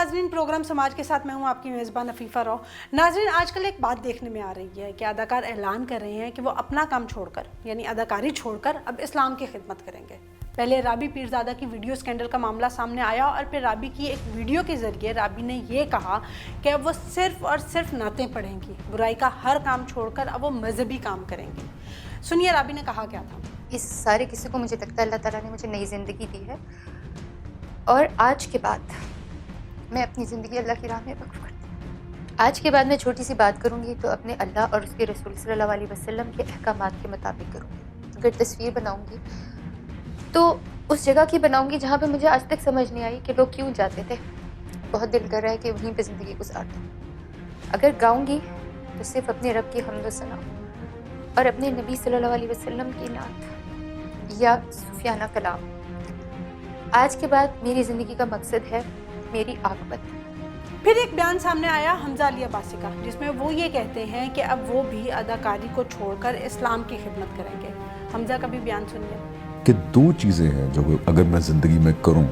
नाजरीन, प्रोग्राम समाज के साथ मैं हूं आपकी मेज़बान अफीफ़ा रॉ। नाजरीन, आजकल एक बात देखने में आ रही है कि अदाकार ऐलान कर रहे हैं कि वो अपना काम छोड़कर यानी अदाकारी छोड़कर अब इस्लाम की खिदमत करेंगे। पहले राबी पीरज़ादा की वीडियो स्कैंडल का मामला सामने आया और फिर राबी की एक वीडियो के ज़रिए राबी ने ये कहा कि अब वो सिर्फ़ और सिर्फ नातें पढ़ेंगी, बुराई का हर काम छोड़कर अब वो मजहबी काम करेंगी। सुनिए राबी ने कहा क्या था। इस सारे किस्से को मुझे लगता है अल्लाह ताला ने मुझे नई ज़िंदगी दी है और आज के बाद मैं अपनी ज़िंदगी अल्लाह की राह में वक्फ करती हूँ। आज के बाद मैं छोटी सी बात करूँगी तो अपने अल्लाह और उसके रसूल सल्लल्लाहु अलैहि वसल्लम के अहकामात के मुताबिक करूँगी। अगर तस्वीर बनाऊँगी तो उस जगह की बनाऊँगी जहाँ पे मुझे आज तक समझ नहीं आई कि लोग क्यों जाते थे। बहुत दिल कर रहा है कि वहीं पे ज़िंदगी गुजार दूँ। अगर गाऊँगी तो सिर्फ अपने रब की हम्द व सना और अपने नबी सल्लल्लाहु अलैहि वसल्लम की नात या सूफियाना कलाम। आज के बाद मेरी ज़िंदगी का मकसद है मेरी आक़िबत। फिर एक बयान सामने आया हमजा अली अब्बासी का, जिसमें वो ये कहते हैं कि अब वो भी अदाकारी को छोड़कर इस्लाम की खिदमत करेंगे। हमजा का भी बयान सुनिए कि दो चीज़ें हैं जो अगर मैं ज़िंदगी में करूं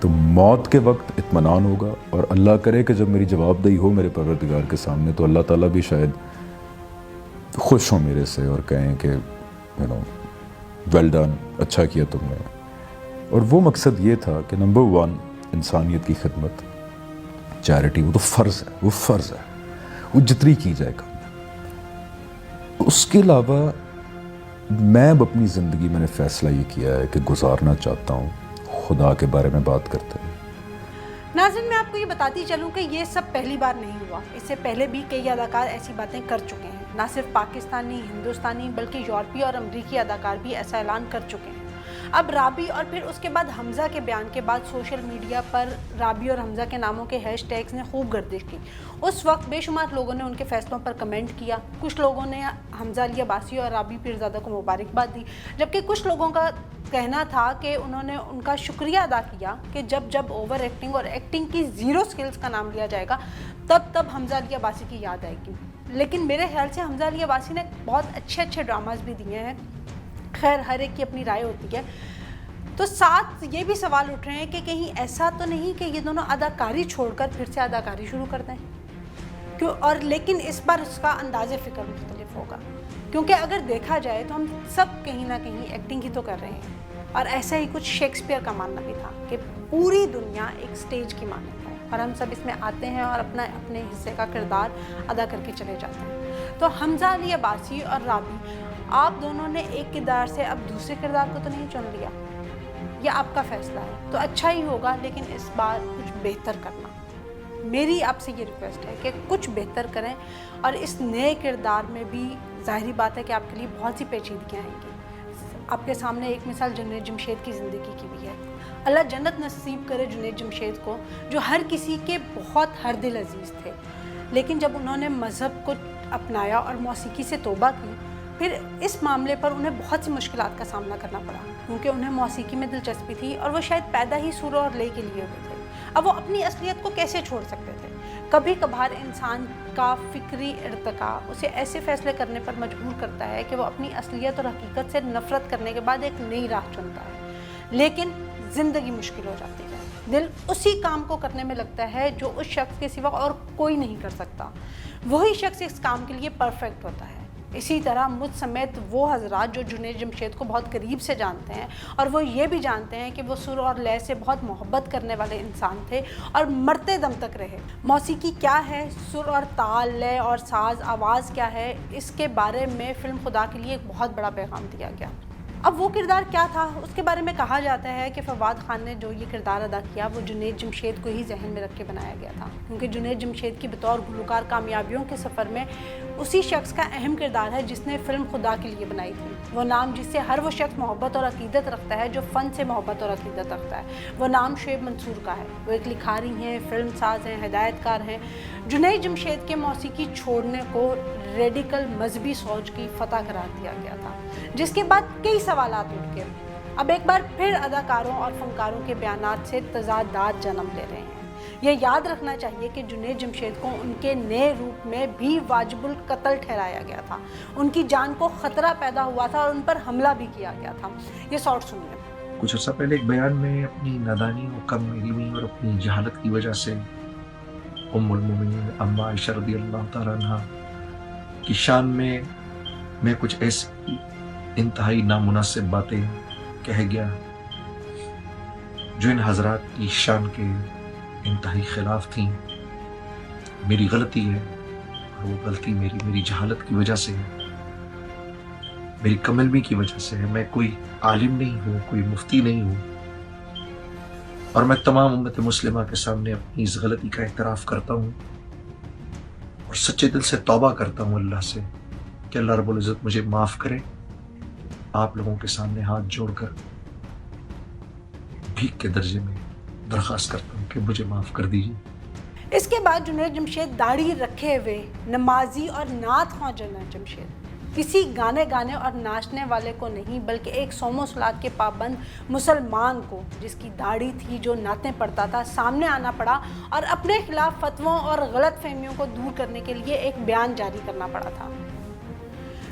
तो मौत के वक्त इत्मीनान होगा और अल्लाह करे कि जब मेरी जवाबदेही हो मेरे परवरदिगार के सामने तो अल्लाह ताला भी शायद खुश हो मेरे से और कहें कि वेल डन, अच्छा किया तुमने। और वो मकसद ये था कि नंबर वन, इंसानियत की खिदमत, चैरिटी, वो तो फ़र्ज़ है, वो फ़र्ज़ है, वो जितनी की जाए कम। उसके अलावा मैं अब अपनी ज़िंदगी मैंने फ़ैसला ये किया है कि गुजारना चाहता हूँ खुदा के बारे में बात करते हैं। नाज़रीन, मैं आपको ये बताती चलूँ कि ये सब पहली बार नहीं हुआ। इससे पहले भी कई अदाकार ऐसी बातें कर चुके हैं। ना सिर्फ पाकिस्तानी, हिंदुस्तानी बल्कि यूरोपीय और अमरीकी अदाकार भी ऐसा ऐलान कर चुके हैं। अब राबी और फिर उसके बाद हमजा के बयान के बाद सोशल मीडिया पर राबी और हमजा के नामों के हैशटैग्स ने खूब गर्दिश की। उस वक्त बेशुमार लोगों ने उनके फैसलों पर कमेंट किया। कुछ लोगों ने हमजा अली अब्बासी और राबी पीरज़ादा को मुबारकबाद दी, जबकि कुछ लोगों का कहना था कि उन्होंने उनका शुक्रिया अदा किया कि जब ओवर एक्टिंग और एक्टिंग की ज़ीरो स्किल्स का नाम लिया जाएगा तब हमजा अली अब्बासी की याद आएगी। लेकिन मेरे ख्याल से हमजा अली अब्बासी ने बहुत अच्छे ड्रामाज भी दिए हैं। खैर, हर एक की अपनी राय होती है। तो साथ ये भी सवाल उठ रहे हैं कि कहीं ऐसा तो नहीं कि ये दोनों अदाकारी छोड़कर फिर से अदाकारी शुरू कर दें क्यों। और लेकिन इस बार उसका अंदाज़े फ़िक्र मुख्तलिफ होगा, क्योंकि अगर देखा जाए तो हम सब कहीं ना कहीं एक्टिंग ही तो कर रहे हैं। और ऐसा ही कुछ शेक्सपियर का मानना भी था कि पूरी दुनिया एक स्टेज की मानता है और हम सब इसमें आते हैं और अपने हिस्से का किरदार अदा करके चले जाते हैं। तो हमजा अली अब्बासी और राबी, आप दोनों ने एक किरदार से अब दूसरे किरदार को तो नहीं चुन लिया, ये आपका फैसला है। तो अच्छा ही होगा, लेकिन इस बार कुछ बेहतर करना। मेरी आपसे ये रिक्वेस्ट है कि कुछ बेहतर करें और इस नए किरदार में भी ज़ाहिरी बात है कि आपके लिए बहुत सी पेचीदगियाँ आएंगी। आपके सामने एक मिसाल जुनैद जमशेद की ज़िंदगी की भी है। अल्लाह जन्नत नसीब करे जुनैद जमशेद को, जो हर किसी के बहुत हर दिल अजीज़ थे। लेकिन जब उन्होंने मज़हब को अपनाया और मौसीकी से तौबा की, फिर इस मामले पर उन्हें बहुत सी मुश्किलात का सामना करना पड़ा, क्योंकि उन्हें मौसीकी में दिलचस्पी थी और वो शायद पैदा ही सुर और लय के लिए हुए थे। अब वो अपनी असलियत को कैसे छोड़ सकते थे। कभी कभार इंसान का फ़िक्री इर्तिका उसे ऐसे फ़ैसले करने पर मजबूर करता है कि वो अपनी असलियत और हकीकत से नफ़रत करने के बाद एक नई राह चुनता है। लेकिन ज़िंदगी मुश्किल हो जाती है। दिल उसी काम को करने में लगता है जो उस शख्स के सिवा और कोई नहीं कर सकता। वही शख्स इस काम के लिए परफेक्ट होता है। इसी तरह मुझ समेत वो हजरात जो जुनैद जमशेद को बहुत करीब से जानते हैं और वो ये भी जानते हैं कि वो सुर और लय से बहुत मोहब्बत करने वाले इंसान थे और मरते दम तक रहे। मौसीकी क्या है, सुर और ताल, लय और साज, आवाज़ क्या है, इसके बारे में फ़िल्म खुदा के लिए एक बहुत बड़ा पैगाम दिया गया। अब वो किरदार क्या था, उसके बारे में कहा जाता है कि फवाद खान ने जो ये किरदार अदा किया वो जुनैद जमशेद को ही जहन में रख के बनाया गया था, क्योंकि जुनैद जमशेद की बतौर गुलकार कामयाबियों के सफ़र में उसी शख्स का अहम किरदार है जिसने फ़िल्म खुदा के लिए बनाई थी। वो नाम जिससे हर वो शख्स मोहब्बत और अकीदत रखता है जो फ़न से मोहब्बत और अकीदत रखता है। वो नाम शुएब मंसूर का है। वो एक लिखारी हैं, फ़िल्म साज हैं, हिदायतकार हैं। जुनैद जमशेद के मौसीकी छोड़ने को रेडिकल मजहबी सोच की फतह करार दिया गया था, जिसके बाद कई सवालात उठ गए। अब एक बार फिर अदाकारों और फनकारों के बयानात से तजादात जन्म ले रहे हैं। ये याद रखना चाहिए कि जुनैद जमशेद को उनके नए रूप में भी वाजिबुल कत्ल ठहराया गया था। उनकी जान को ख़तरा पैदा हुआ था और उन पर हमला भी किया गया था। ये शॉर्ट सुनिए। कुछ अर्सा पहले एक बयान में अपनी नादानी और कम इल्मी और अपनी जहालत की वजह से उम्मुल मोमिनीन अम्मा आयशा रज़ियल्लाहु ताला अन्हा की शान में मैं कुछ ऐसी इंतहाई नामुनासिब बातें कह गया जो इन हजरात की शान के इंतहाई खिलाफ थी। मेरी गलती है, और वो गलती मेरी जहालत की वजह से है, मेरी कमलमी की वजह से है। मैं कोई आलिम नहीं हूँ, कोई मुफ्ती नहीं हूँ, और मैं तमाम उम्मत मुस्लिमा के सामने अपनी इस गलती का एतराफ़ करता हूँ और सच्चे दिल से तौबा करता हूँ अल्लाह से कि अल्लाह रब्बुल इज़्ज़त मुझे माफ़ करे। आप लोगों के सामने हाथ जोड़कर भीख के दर्जे में दरख्वास्त करता हूँ कि मुझे माफ़ कर दीजिए। इसके बाद जुनैद जमशेद दाढ़ी रखे हुए नमाजी और नात ख्वां जुनैद जमशेद किसी गाने गाने और नाचने वाले को नहीं, बल्कि एक सोमो सलात के पाबंद मुसलमान को, जिसकी दाढ़ी थी, जो नातें पढ़ता था, सामने आना पड़ा और अपने खिलाफ फतवों और गलत फहमियों को दूर करने के लिए एक बयान जारी करना पड़ा था।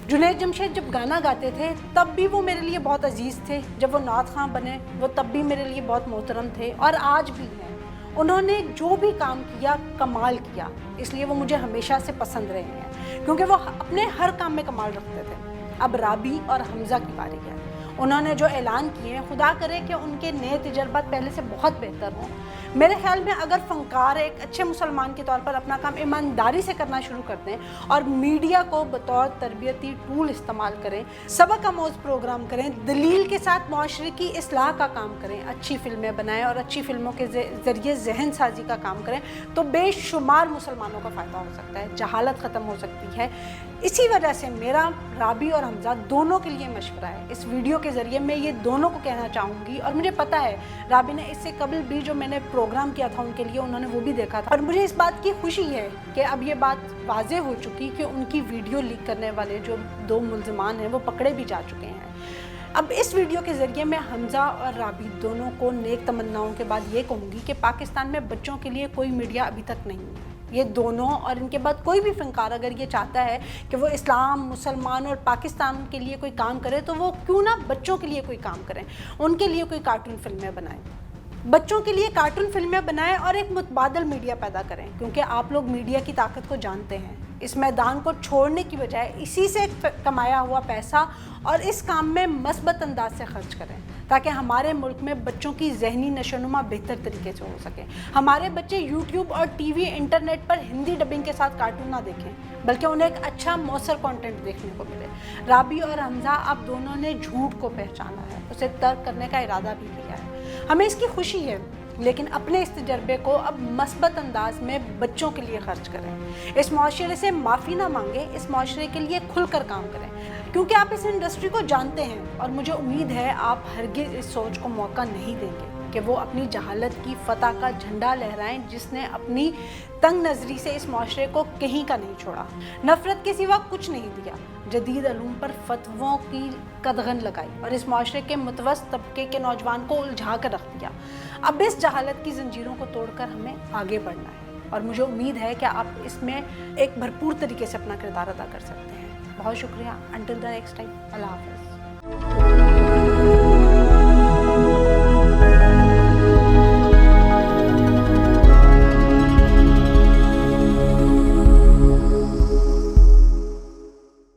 जुनैद जमशेद जब गाना गाते थे तब भी वो मेरे लिए बहुत अजीज़ थे, जब वो नात ख़ां बने वो तब भी मेरे लिए बहुत मोहतरम थे और आज भी हैं। उन्होंने जो भी काम किया कमाल किया, इसलिए वो मुझे हमेशा से पसंद रहे हैं, क्योंकि वो अपने हर काम में कमाल रखते थे। अब राबी और हमज़ा की बारी है। उन्होंने जो ऐलान किए हैं, खुदा करे कि उनके नए तजर्बात पहले से बहुत बेहतर हों। मेरे ख्याल में अगर फ़नकार एक अच्छे मुसलमान के तौर पर अपना काम ईमानदारी से करना शुरू कर दें और मीडिया को बतौर तरबियती टूल इस्तेमाल करें, सबक आमोज़ प्रोग्राम करें, दलील के साथ मुआशरे की इस्लाह का काम करें, अच्छी फ़िल्में बनाएं और अच्छी फ़िल्मों के ज़रिए जहन साजी का काम करें, तो बेशुमार मुसलमानों का फ़ायदा हो सकता है, जहालत ख़त्म हो सकती है। इसी वजह से मेरा राबी और हमज़ा दोनों के लिए मशवरा है। इस वीडियो के ज़रिए मैं ये दोनों को कहना चाहूँगी, और मुझे पता है राबी ने इससे कबल भी जो मैंने प्रोग्राम किया था उनके लिए, उन्होंने वो भी देखा था, और मुझे इस बात की खुशी है कि अब ये बात वाज़ेह हो चुकी कि उनकी वीडियो लीक करने वाले जो 2 मुल्ज़िमान हैं वो पकड़े भी जा चुके हैं। अब इस वीडियो के ज़रिए मैं हमज़ा और राबी दोनों को नेक तमन्नाओं के बाद ये कहूँगी कि पाकिस्तान में बच्चों के लिए कोई मीडिया अभी तक नहीं है। ये दोनों और इनके बाद कोई भी फ़नकार अगर ये चाहता है कि वो इस्लाम, मुसलमान और पाकिस्तान के लिए कोई काम करे, तो वो क्यों ना बच्चों के लिए कोई काम करें, उनके लिए कोई कार्टून फिल्में बनाएं, बच्चों के लिए कार्टून फिल्में बनाएं और एक मुतबादल मीडिया पैदा करें, क्योंकि आप लोग मीडिया की ताकत को जानते हैं। इस मैदान को छोड़ने की बजाय इसी से कमाया हुआ पैसा और इस काम में मस्बत अंदाज से खर्च करें, ताकि हमारे मुल्क में बच्चों की ज़हनी नशोनुमा बेहतर तरीके से हो सके। हमारे बच्चे यूट्यूब और टीवी, इंटरनेट पर हिंदी डबिंग के साथ कार्टून ना देखें, बल्कि उन्हें एक अच्छा मौसर कंटेंट देखने को मिले। राबी और हमज़ा, आप दोनों ने झूठ को पहचाना है, उसे तर्क करने का इरादा भी किया है। हमें इसकी खुशी है, लेकिन अपने इस तजर्बे को अब मस्बत अंदाज में बच्चों के लिए खर्च करें। इस मुआशरे से माफ़ी ना मांगें, इस मुआशरे के लिए खुलकर काम करें, क्योंकि आप इस इंडस्ट्री को जानते हैं और मुझे उम्मीद है आप हरगिज़ इस सोच को मौका नहीं देंगे कि वो अपनी जहालत की फतह का झंडा लहराएं, जिसने अपनी तंग नज़री से इस मुआशरे को कहीं का नहीं छोड़ा, नफ़रत के सिवा कुछ नहीं दिया, जदीद अलूम पर फतवों की कदगन लगाई और इस मुआशरे के मुतवस्सित तबके के नौजवान को उलझा कर रख दिया। अब इस जहालत की जंजीरों को तोड़कर हमें आगे बढ़ना है, और मुझे उम्मीद है कि आप इसमें एक भरपूर तरीके से अपना किरदार अदा कर सकते हैं। बहुत शुक्रिया। अंटिल द नेक्स्ट टाइम, अल्लाह हाफ़िज़।